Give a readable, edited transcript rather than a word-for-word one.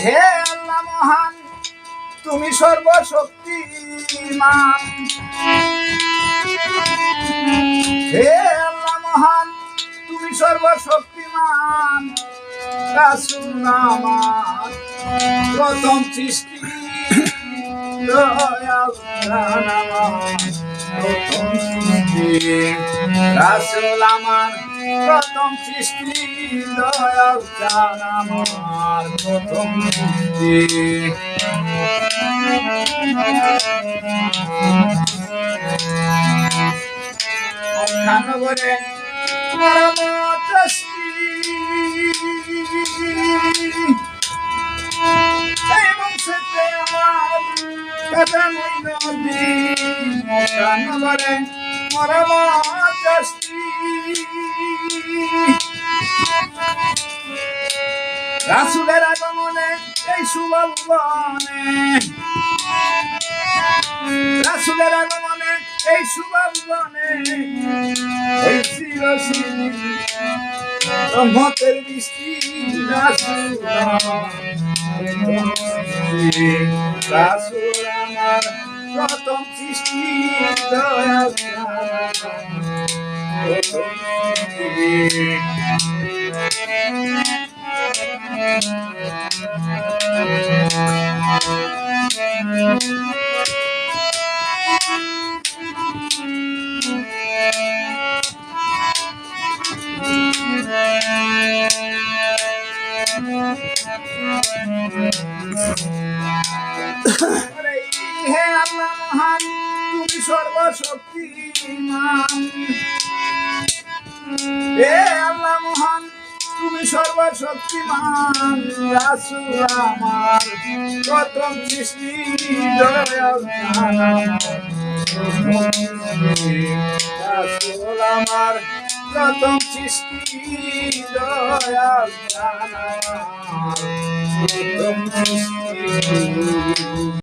হে আল্লাহ মহান, তুমি সর্বশক্তিমান। হে আল্লাহ মহান, তুমি সর্বশক্তিমান। রাসূল আমার প্রথম সৃষ্টি, দয়াল প্রাণ আমার প্রথম সৃষ্টি। রাসূল আমার প্রথম সৃষ্টি, দয়াল প্রাণ আমার প্রথম সৃষ্টি। খানগরে এবং সেতে আমার কথা নদী খানগরে মরমী। রাসূলের আগমনে এই সুবনে, রাসূলের আগমনে এই সুবনে হয়েছিল রহমতের বৃষ্টি। রাসূল আমার প্রথম সৃষ্টি, দয়াল প্রথম সৃষ্টি। হে আল্লাহ মহান, তুমি সর্বশক্তিমান। হে আল্লাহ মহান, তুমি সর্বশক্তিমান। রাসূল আমার প্রথম সৃষ্টি, দয়াল রাসূল আমার প্রথম সৃষ্টি, দয়াল প্রথম সৃষ্টি।